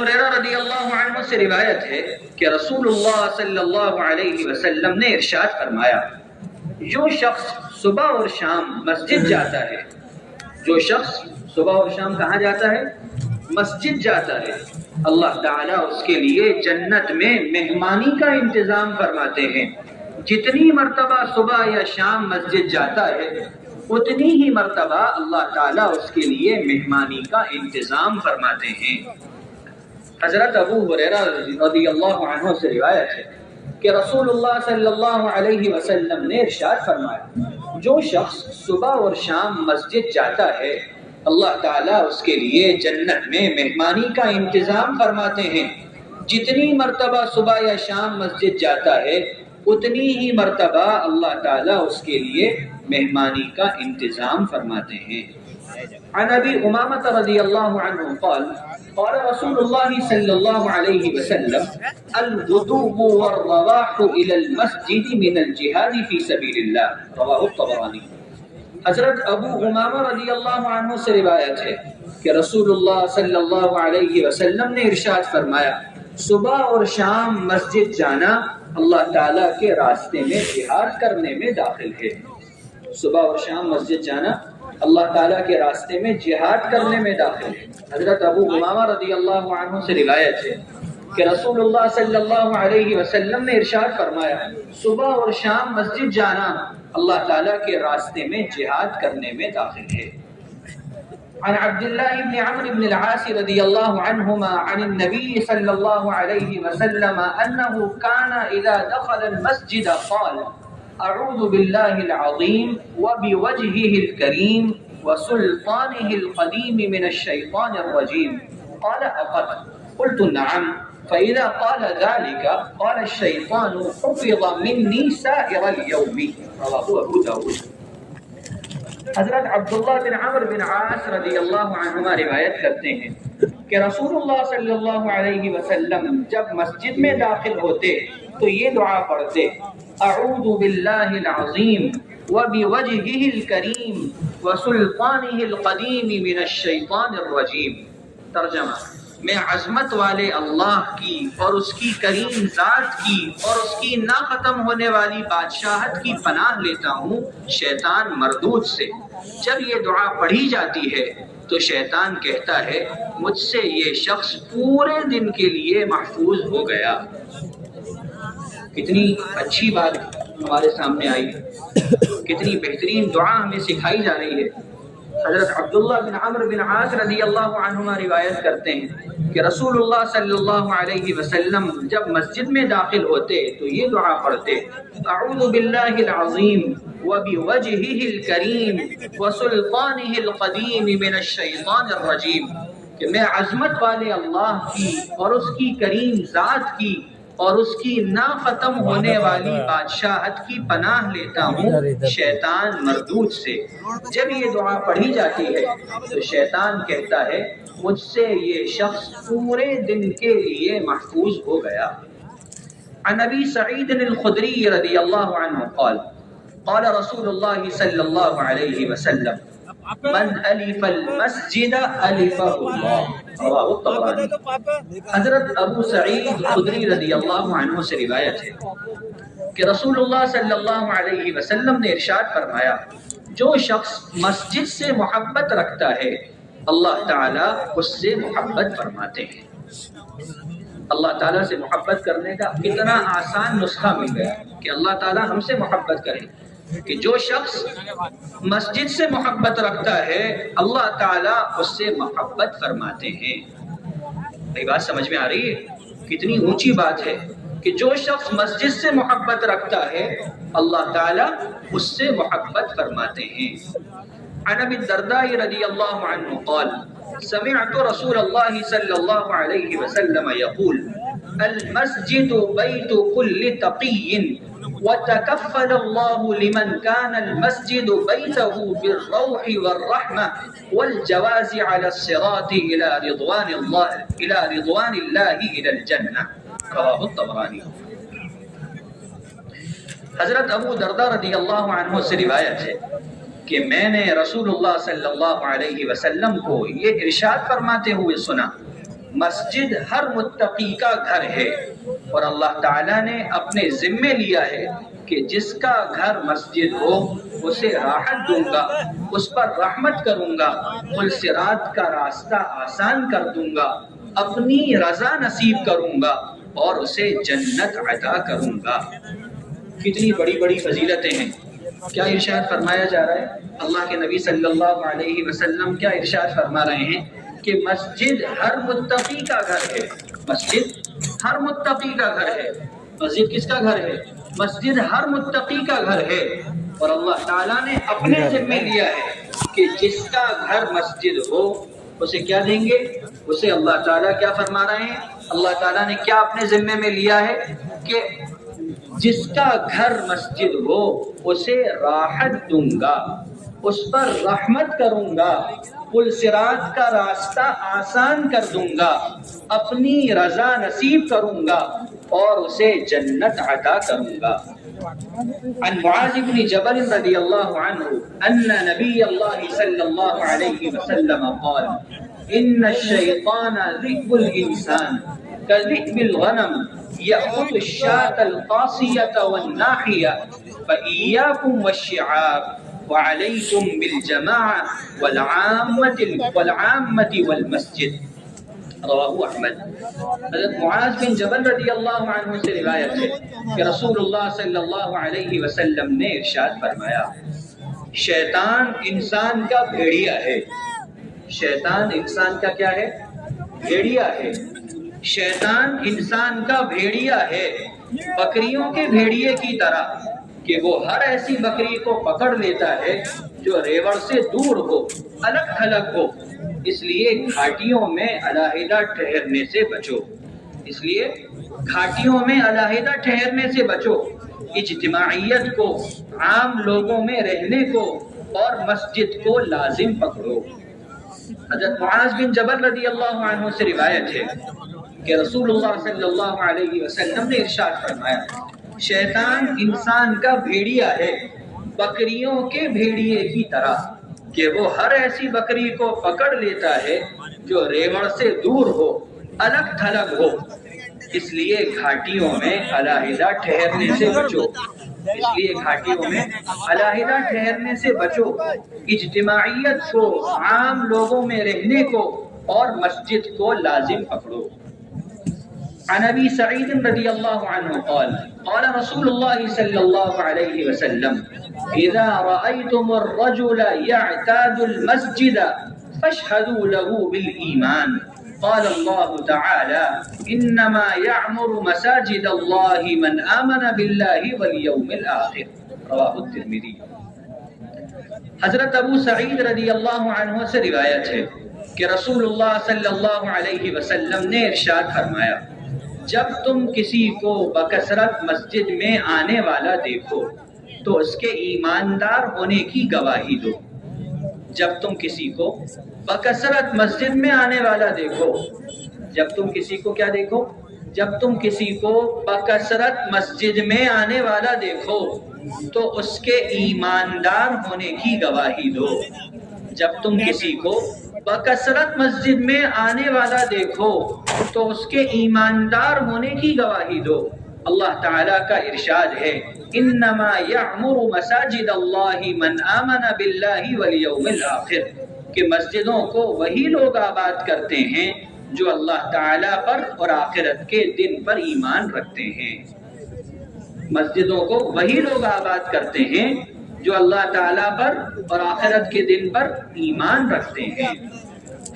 ہریرہ رضی اللہ عنہ سے روایت ہے کہ رسول اللہ صلی اللہ علیہ وسلم نے ارشاد فرمایا، جو شخص صبح اور شام مسجد جاتا ہے، جو شخص صبح اور شام کہاں جاتا ہے؟ مسجد جاتا ہے، اللہ تعالیٰ اس کے لیے جنت میں مہمانی کا انتظام فرماتے ہیں۔ جتنی مرتبہ صبح یا شام مسجد جاتا ہے اتنی ہی مرتبہ اللہ تعالیٰ اس کے لیے مہمانی کا انتظام فرماتے ہیں۔ حضرت ابو ہریرہ رضی اللہ عنہ سے روایت ہے کہ رسول اللہ صلی اللہ علیہ وسلم نے ارشاد فرمایا، جو شخص صبح اور شام مسجد جاتا ہے اللہ تعالیٰ اس کے لیے جنت میں مہمانی کا انتظام فرماتے ہیں۔ جتنی مرتبہ صبح یا شام مسجد جاتا ہے اتنی ہی مرتبہ اللہ تعالیٰ اس کے لیے مہمانی کا انتظام فرماتے ہیں۔ عن ابی امامہ رضی اللہ عنہ قال قال رسول اللہ صلی اللہ علیہ وسلم الغدو والرواح الى المسجد من الجہاد فی سبیل اللہ، رواہ الطبرانی۔ حضرت ابو امامہ رضی اللہ عنہ سے روایت ہے کہ رسول اللہ صلی اللہ علیہ وسلم نے ارشاد فرمایا، صبح اور شام مسجد جانا اللہ تعالیٰ کے راستے میں جہاد کرنے میں داخل ہے۔ صبح اور شام مسجد جانا اللہ تعالیٰ کے راستے میں جہاد کرنے میں داخل ہے۔ حضرت ابو امامہ رضی اللہ عنہ سے روایت ہے کہ رسول اللہ صلی اللہ علیہ وسلم نے ارشاد فرمایا، صبح اور شام مسجد جانا اللہ تعالیٰ کے راستے میں جہاد کرنے میں داخل ہے۔ عن عبد الله بن عمرو بن العاص رضي الله عنهما عن النبي صلى الله عليه وسلم أنه كان إذا دخل المسجد قال أعوذ بالله العظيم وبوجهه الكريم وسلطانه القديم من الشيطان الرجيم قال أقد؟ قلت نعم، فإذا قال ذلك قال الشيطان حفظ مني سائر اليوم، رواه أبو داود۔ حضرت عبداللہ بن عمرو بن عاص رضی اللہ عنہما روایت کرتے ہیں کہ رسول اللہ صلی اللہ علیہ وسلم جب مسجد میں داخل ہوتے تو یہ دعا پڑھتے، اعوذ باللہ العظیم وبوجہہ الکریم وسلطانہ القدیم من الشیطان الرجیم۔ ترجمہ، میں عظمت والے اللہ کی اور اس کی کریم ذات کی اور اس کی نہ ختم ہونے والی بادشاہت کی پناہ لیتا ہوں شیطان مردود سے۔ جب یہ دعا پڑھی جاتی ہے تو شیطان کہتا ہے مجھ سے یہ شخص پورے دن کے لیے محفوظ ہو گیا۔ کتنی اچھی بات ہمارے سامنے آئی ہے، کتنی بہترین دعا ہمیں سکھائی جا رہی ہے۔ حضرت عبداللہ بن عمرو بن عاص رضی اللہ عنہما روایت کرتے ہیں کہ رسول اللہ صلی اللہ علیہ وسلم جب مسجد میں داخل ہوتے تو یہ دعا پڑھتے، اعوذ باللہ العظیم وبوجہہ الکریم وسلطانہ القدیم من الشیطان الرجیم، کہ میں عظمت والے اللہ کی اور اس کی کریم ذات کی اور اس کی نہ ختم ہونے والی بادشاہت کی پناہ لیتا ہوں شیطان مردود سے۔ جب یہ دعا پڑھی جاتی ہے تو شیطان کہتا ہے مجھ سے یہ شخص پورے دن کے لیے محفوظ ہو گیا۔ عن ابی سعید الخدری رضی اللہ عنہ قال قال رسول اللہ صلی اللہ علیہ وسلم من الف المسجد الفہ اللہ، رواہ الطبرانی۔ حضرت ابو سعید خدری رضی اللہ عنہ سے روایت ہے کہ رسول اللہ صلی اللہ علیہ وسلم نے ارشاد فرمایا، جو شخص مسجد سے محبت رکھتا ہے اللہ تعالیٰ اس سے محبت فرماتے ہیں۔ اللہ تعالیٰ سے محبت کرنے کا کتنا آسان نسخہ مل گیا کہ اللہ تعالیٰ ہم سے محبت کرے، کہ جو شخص مسجد سے محبت رکھتا ہے اللہ تعالیٰ اس سے محبت فرماتے ہیں۔ یہ بات سمجھ میں آ رہی ہے؟ کتنی اونچی بات ہے کہ جو شخص مسجد سے محبت رکھتا ہے اللہ تعالیٰ اس سے محبت فرماتے ہیں۔ عن ابی الدرداء رضی اللہ عنہ قال سمعت رسول اللہ صلی اللہ علیہ وسلم یقول المسجد بیت کل تقی وتكفل الله لمن كان المسجد بيته بالروح والرحمة والجواز على الصراط إلى رضوان الله إلى الجنة، رواه الطبراني۔ حضرت ابو درداء رضی اللہ عنہ سے روایت ہے کہ میں نے رسول اللہ صلی اللہ علیہ وسلم کو یہ ارشاد فرماتے ہوئے سنا مسجد ہر متقی کا گھر ہے، اور اللہ تعالیٰ نے اپنے ذمے لیا ہے کہ جس کا گھر مسجد ہو اسے راحت دوں گا، اس پر رحمت کروں گا، پل صراط کا راستہ آسان کر دوں گا، اپنی رضا نصیب کروں گا اور اسے جنت عطا کروں گا۔ کتنی بڑی بڑی فضیلتیں ہیں۔ کیا ارشاد فرمایا جا رہا ہے؟ اللہ کے نبی صلی اللہ علیہ وسلم کیا ارشاد فرما رہے ہیں کہ مسجد ہر متقی کا گھر ہے۔ مسجد ہر متقی کا گھر ہے۔ مسجد کس کا گھر ہے؟ مسجد ہر متقی کا گھر ہے، اور اللہ تعالیٰ نے اپنے ذمے لیا ہے کہ جس کا گھر مسجد ہو اسے کیا دیں گے؟ اسے اللہ تعالیٰ کیا فرما رہے ہیں؟ اللہ تعالیٰ نے کیا اپنے ذمے میں لیا ہے کہ جس کا گھر مسجد ہو اسے راحت دوں گا، اس پر رحمت کروں گا، پل صراط کا راستہ آسان کر دوں گا، اپنی رضا نصیب کروں گا اور اسے جنت عطا کروں گا۔ عن معاذ بن جبل رضی اللہ عنہ ان نبی اللہ صلی اللہ علیہ وسلم قال ان الشیطان ذئب الانسان كذئب الغنم يأخذ الشاة القاصية والناحية فإياكم والشعاب وعليكم بالجماعة والعامة والمسجد۔ رواہ احمد۔ حضرت معاذ بن جبل رضی اللہ عنہ سے روایت ہے کہ رسول اللہ صلی اللہ علیہ وسلم نے ارشاد فرمایا، شیطان انسان کا بھیڑیا ہے۔ شیطان انسان کا کیا ہے؟ بھیڑیا ہے۔ شیطان انسان کا بھیڑیا ہے، بکریوں کے بھیڑیے کی طرح، کہ وہ ہر ایسی بکری کو پکڑ لیتا ہے جو ریوڑ سے دور ہو، الگ تھلگ ہو۔ اس لیے گھاٹیوں میں علیحدہ ٹھہرنے سے بچو۔ اس لیے گھاٹیوں میں علیحدہ ٹھہرنے سے بچو، اجتماعیت کو، عام لوگوں میں رہنے کو اور مسجد کو لازم پکڑو۔ حضرت معاذ بن جبل رضی اللہ عنہ سے روایت ہے کہ رسول اللہ صلی اللہ علیہ وسلم نے ارشاد فرمایا، شیطان انسان کا بھیڑیا ہے، بکریوں کے بھیڑیے کی طرح، کہ وہ ہر ایسی بکری کو پکڑ لیتا ہے جو ریوڑ سے دور ہو، الگ تھلگ ہو۔ اس لیے گھاٹیوں میں علیحدہ ٹھہرنے سے بچو۔ اس لیے گھاٹیوں میں علیحدہ ٹھہرنے سے بچو، اجتماعیت کو، عام لوگوں میں رہنے کو اور مسجد کو لازم پکڑو۔ عن ابی سعید رضی اللہ عنہ قال قال رسول اللہ صلی اللہ علیہ وسلم اذا رأيتم الرجل يعتاد المسجد فاشهدوا له بالإيمان قال الله تعالى انما يعمر مساجد الله من آمن بالله واليوم الآخر۔ رواہ الترمذی۔ حضرت ابو سعید رضی اللہ عنہ سے روایت ہے کہ رسول اللہ صلی اللہ علیہ وسلم نے ارشاد فرمایا، جب تم کسی کو بکثرت مسجد میں آنے والا دیکھو تو اس کے ایماندار ہونے کی گواہی دو۔ جب تم کسی کو بکثرت مسجد میں آنے والا دیکھو، جب تم کسی کو کیا دیکھو؟ جب تم کسی کو بکثرت مسجد میں آنے والا دیکھو تو اس کے ایماندار ہونے کی گواہی دو۔ جب تم کسی کو بکثرت مسجد میں آنے والا دیکھو تو اس کے ایماندار ہونے کی گواہی دو۔ اللہ تعالیٰ کا ارشاد ہے، انما یعمر مساجد اللہ من آمن باللہ والیوم الآخر، کہ مسجدوں کو وہی لوگ آباد کرتے ہیں جو اللہ تعالیٰ پر اور آخرت کے دن پر ایمان رکھتے ہیں۔ مسجدوں کو وہی لوگ آباد کرتے ہیں جو اللہ تعالیٰ پر اور آخرت کے دن پر ایمان رکھتے ہیں۔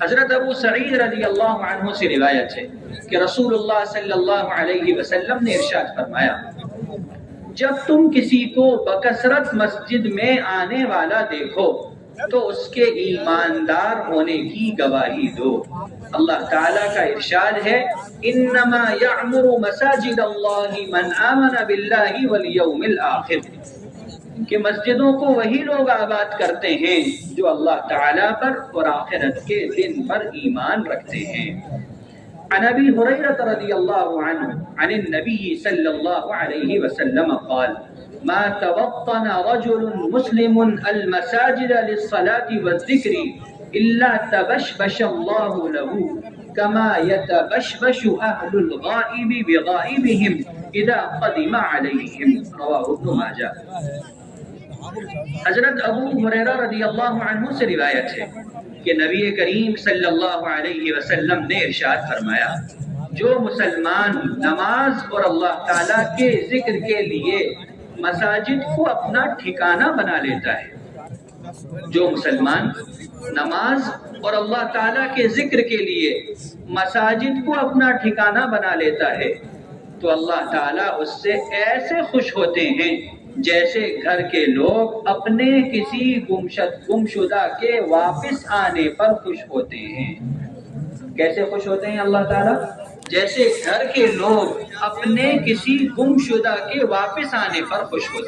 حضرت ابو سعید رضی اللہ عنہ سے روایت ہے کہ رسول اللہ صلی اللہ علیہ وسلم نے ارشاد فرمایا، جب تم کسی کو بکثرت مسجد میں آنے والا دیکھو تو اس کے ایماندار ہونے کی گواہی دو۔ اللہ تعالیٰ کا ارشاد ہے، انما یعمر مساجد اللہ من آمن باللہ والیوم الآخر، کہ مسجدوں کو وہی لوگ آباد کرتے ہیں جو اللہ تعالیٰ پر اور آخرت کے دن پر ایمان رکھتے ہیں۔ عن ابی ہریرہ رضی اللہ عنہ عن النبی صلی اللہ علیہ وسلم قال ما توطن رجل مسلم المساجد للصلاة والذکر الا تبشبش اللہ له كما يتبشبش أهل الغائب بغائبهم إذا قدم عليهم رواه ابن ماجہ۔ حضرت ابو ہریرہ رضی اللہ عنہ سے روایت ہے کہ نبی کریم صلی اللہ علیہ وسلم نے ارشاد فرمایا، جو مسلمان نماز اور اللہ تعالیٰ کے ذکر کے لیے مساجد کو اپنا ٹھکانہ بنا لیتا ہے، جو مسلمان نماز اور اللہ تعالیٰ کے ذکر کے لیے مساجد کو اپنا ٹھکانہ بنا لیتا ہے تو اللہ تعالیٰ اس سے ایسے خوش ہوتے ہیں جیسے گھر کے لوگ اپنے کسی گمشدہ کے واپس آنے پر خوش ہوتے ہیں۔ کیسے خوش ہوتے ہیں اللہ تعالیٰ؟ جیسے گھر کے لوگ اپنے کسی گمشدہ کے واپس آنے پر خوش ہوتے ہیں۔